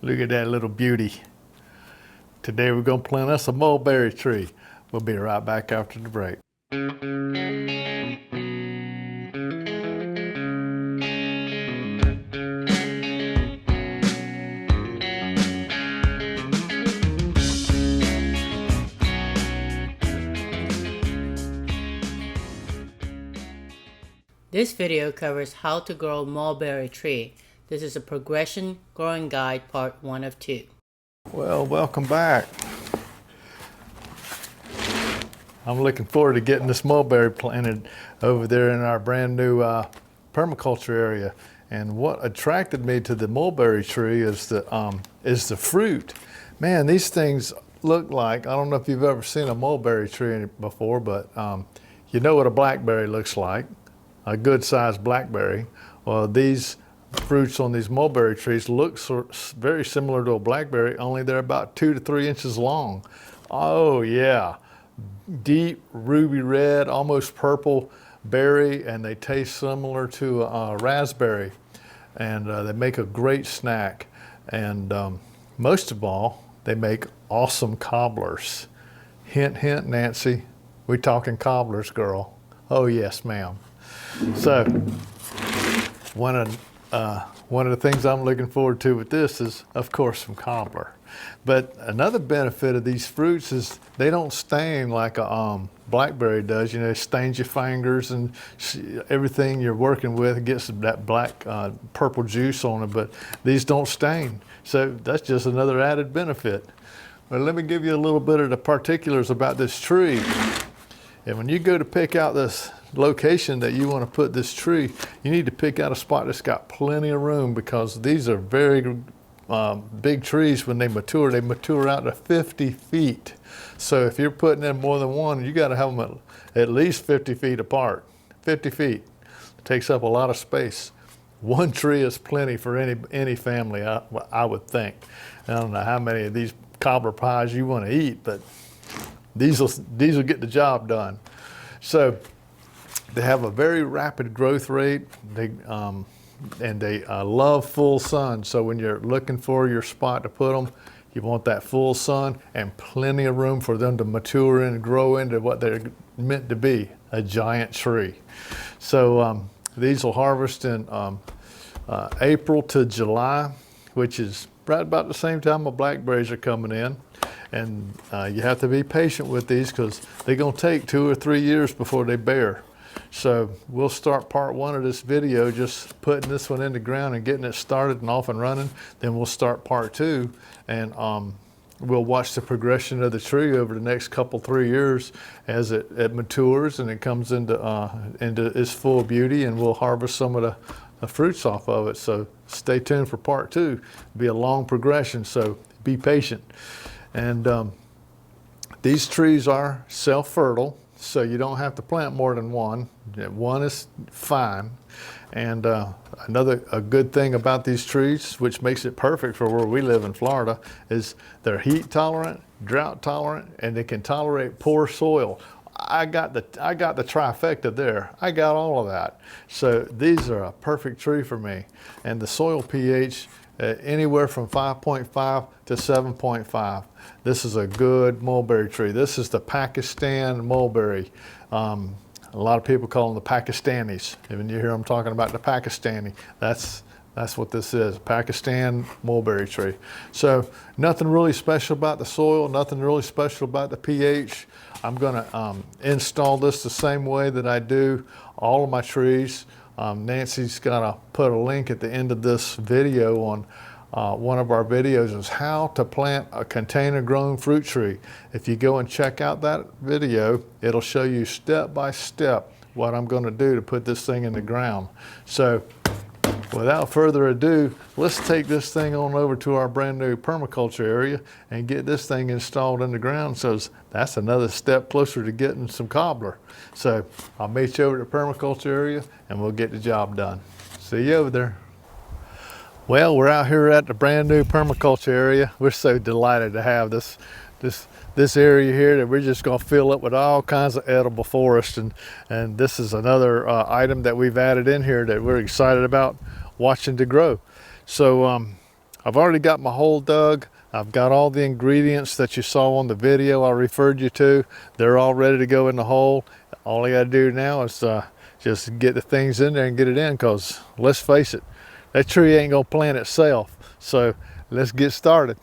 Look at that little beauty. Today we're gonna plant us a mulberry tree. We'll be right back after the break. This video covers how to grow mulberry tree. This is a progression growing guide part 1 of 2. Well, welcome back. I'm looking forward to getting this mulberry planted over there in our brand new permaculture area. And what attracted me to the mulberry tree is the fruit. Man, these things look like, I don't know if you've ever seen a mulberry tree before, but you know what a blackberry looks like. A good sized blackberry. Well, these fruits on these mulberry trees look very similar to a blackberry, only they're about 2 to 3 inches long. Oh yeah, deep ruby red, almost purple berry, and they taste similar to a raspberry. And they make a great snack. And most of all, they make awesome cobblers. Hint, hint, Nancy, we talking cobblers, girl. Oh yes, ma'am. So one of the things I'm looking forward to with this is, of course, some cobbler. But another benefit of these fruits is they don't stain like a blackberry does. You know, it stains your fingers and everything you're working with gets that black purple juice on it, but these don't stain. So that's just another added benefit. But let me give you a little bit of the particulars about this tree. And when you go to pick out this location that you want to put this tree, you need to pick out a spot that's got plenty of room, because these are very big trees. When they mature out to 50 feet. So if you're putting in more than one, you got to have them at least 50 feet apart. 50 feet. It takes up a lot of space. One tree is plenty for any family, I would think. I don't know how many of these cobbler pies you want to eat, but these will get the job done. So they have a very rapid growth rate. They love full sun. So when you're looking for your spot to put them, you want that full sun and plenty of room for them to mature and grow into what they're meant to be, a giant tree. So these will harvest in April to July, which is right about the same time the blackberries are coming in. And you have to be patient with these, because they're going to take 2 or 3 years before they bear. So we'll start part 1 of this video just putting this one in the ground and getting it started and off and running. Then we'll start part 2, and we'll watch the progression of the tree over the next 3 years as it matures and it comes into its full beauty, and we'll harvest some of the fruits off of it. So stay tuned for part 2. It'll be a long progression, so be patient. And these trees are self-fertile, so you don't have to plant more than one. One is fine. And a good thing about these trees, which makes it perfect for where we live in Florida, is they're heat tolerant, drought tolerant, and they can tolerate poor soil. I got the trifecta there. I got all of that. So these are a perfect tree for me. And the soil pH, anywhere from 5.5 to 7.5. This is a good mulberry tree. This is the Pakistan mulberry. A lot of people call them the Pakistanis. When you hear them talking about the Pakistani, that's what this is, Pakistan mulberry tree. So nothing really special about the soil, nothing really special about the pH. I'm gonna install this the same way that I do all of my trees. Nancy's gonna put a link at the end of this video on one of our videos, is how to plant a container grown fruit tree. If you go and check out that video, it'll show you step by step what I'm gonna do to put this thing in the ground. So without further ado, let's take this thing on over to our brand new permaculture area and get this thing installed in the ground. So that's another step closer to getting some cobbler. So I'll meet you over at the permaculture area and we'll get the job done. See you over there. Well, we're out here at the brand new permaculture area. We're so delighted to have this area here that we're just gonna fill up with all kinds of edible forest. And this is another item that we've added in here that we're excited about watching to grow. So I've already got my hole dug. I've got all the ingredients that you saw on the video I referred you to. They're all ready to go in the hole. All I gotta do now is just get the things in there and get it in, because let's face it, that tree ain't gonna plant itself. So let's get started.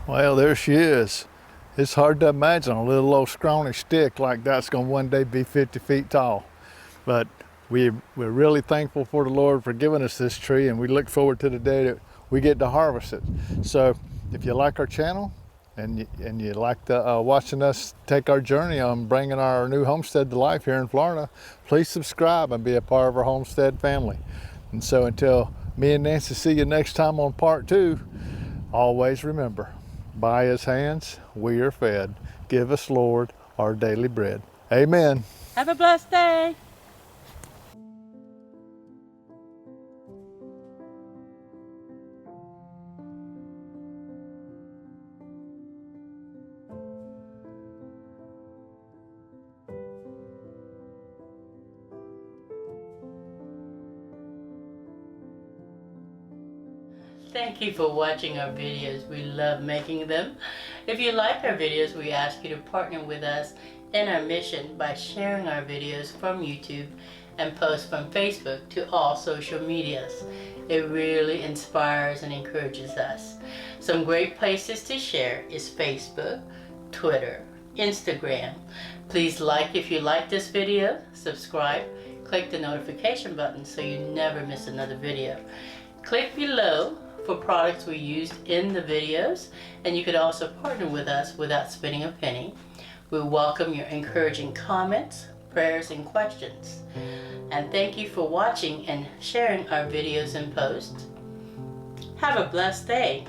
Well, there she is. It's hard to imagine a little old scrawny stick like that's going to one day be 50 feet tall. But we're really thankful for the Lord for giving us this tree, and we look forward to the day that we get to harvest it. So if you like our channel and you like watching us take our journey on bringing our new homestead to life here in Florida, please subscribe and be a part of our homestead family. And so until me and Nancy see you next time on part 2, always remember, by his hands we are fed. Give us, Lord, our daily bread. Amen. Have a blessed day. Thank you for watching our videos. We love making them. If you like our videos, we ask you to partner with us in our mission by sharing our videos from YouTube and post from Facebook to all social medias. It really inspires and encourages us. Some great places to share is Facebook, Twitter, Instagram. Please like if you like this video, subscribe, click the notification button so you never miss another video. Click below for products we used in the videos, and you could also partner with us without spending a penny. We welcome your encouraging comments, prayers, and questions. And thank you for watching and sharing our videos and posts. Have a blessed day.